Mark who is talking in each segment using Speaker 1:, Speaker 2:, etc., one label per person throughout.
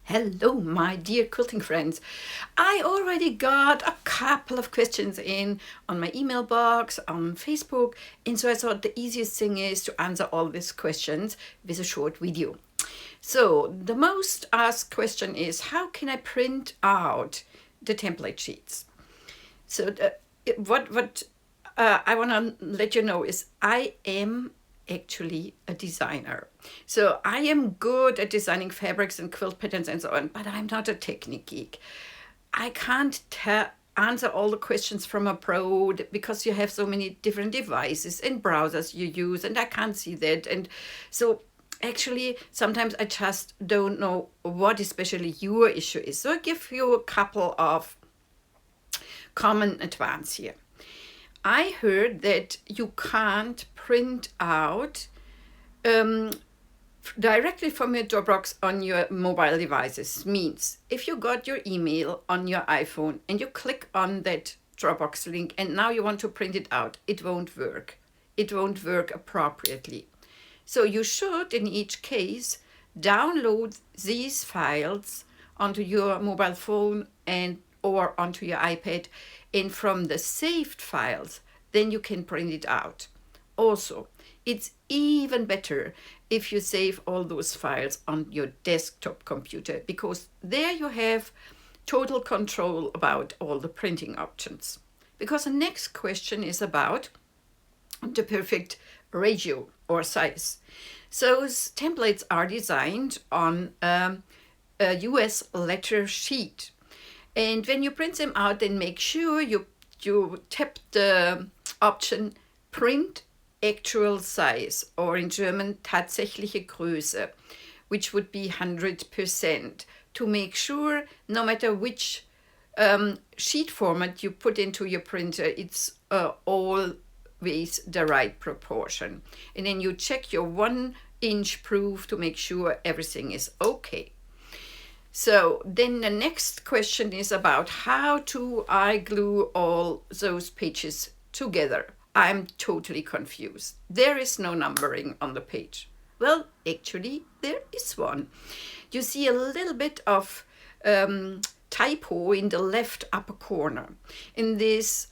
Speaker 1: Hello, my dear quilting friends. I already got a couple of questions in on my email box, on Facebook, and so I thought the easiest thing is to answer all these questions with a short video. So, the most asked question is, how can I print out the template sheets? So, what I want to let you know is I am actually a designer. So I am good at designing fabrics and quilt patterns and so on, but I'm not a technique geek. I can't answer all the questions from abroad because you have so many different devices and browsers you use, and I can't see that. And so actually, sometimes I just don't know what especially your issue is. So I give you a couple of common advice here. I heard that you can't print out directly from your Dropbox on your mobile devices. Means if you got your email on your iPhone and you click on that Dropbox link and now you want to print it out, it won't work. It won't work appropriately. So you should, in each case, download these files onto your mobile phone or onto your iPad, and from the saved files, then you can print it out. Also, it's even better if you save all those files on your desktop computer, because there you have total control about all the printing options. Because the next question is about the perfect ratio or size. So templates are designed on a US letter sheet. And when you print them out, then make sure you tap the option Print Actual Size, or in German tatsächliche Größe, which would be 100%, to make sure no matter which sheet format you put into your printer, it's always the right proportion. And then you check your 1-inch proof to make sure everything is okay. So then the next question is about how do I glue all those pages together? I'm totally confused. There is no numbering on the page. Well, actually, there is one. You see a little bit of typo in the left upper corner. In this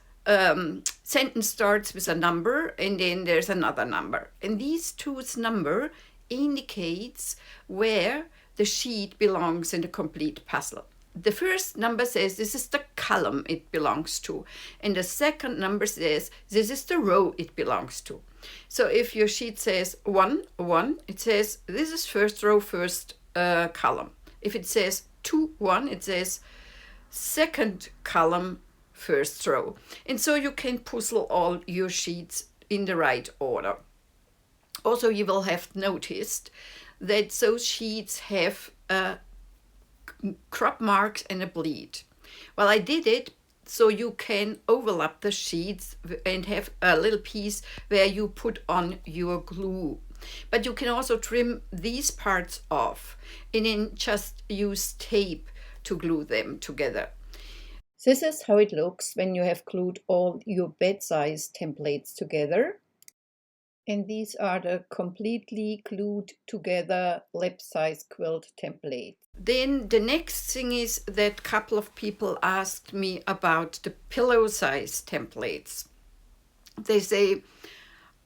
Speaker 1: sentence starts with a number and then there's another number. And these two number indicates where the sheet belongs in the complete puzzle. The first number says this is the column it belongs to, and the second number says this is the row it belongs to. So if your sheet says 1, 1, it says this is first row, first column. If it says 2, 1, it says second column, first row. And so you can puzzle all your sheets in the right order. Also, you will have noticed that those sheets have crop marks and a bleed. Well, I did it so you can overlap the sheets and have a little piece where you put on your glue. But you can also trim these parts off and then just use tape to glue them together. This is how it looks when you have glued all your bed size templates together. And these are the completely glued together lap size quilt templates. Then the next thing is that a couple of people asked me about the pillow size templates. They say,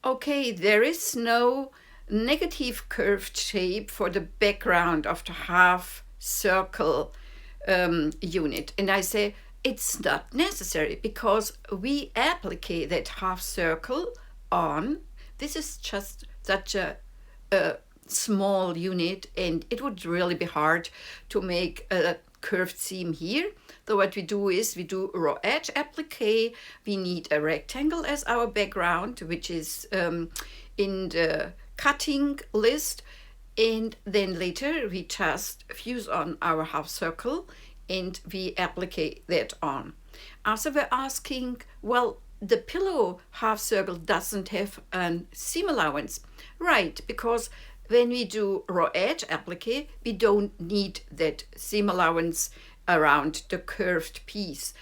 Speaker 1: okay, there is no negative curved shape for the background of the half circle unit. And I say, it's not necessary because we applique that half circle on. This is just such a small unit, and it would really be hard to make a curved seam here. So what we do is we do raw edge applique. We need a rectangle as our background, which is in the cutting list. And then later we just fuse on our half circle and we applique that on. Also, we're asking, well, the pillow half circle doesn't have a seam allowance. Right, because when we do raw edge applique, we don't need that seam allowance around the curved piece.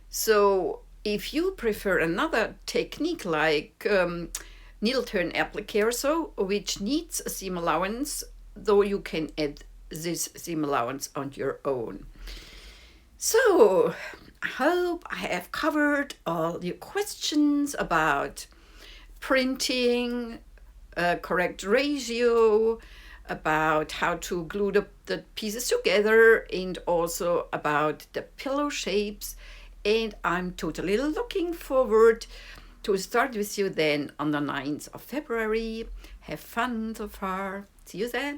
Speaker 1: So if you prefer another technique like needle turn applique or so, which needs a seam allowance, though you can add this seam allowance on your own. So I hope I have covered all your questions about printing, correct ratio, about how to glue the pieces together, and also about the pillow shapes. And I'm totally looking forward to start with you then on the 9th of February. Have fun so far. See you then.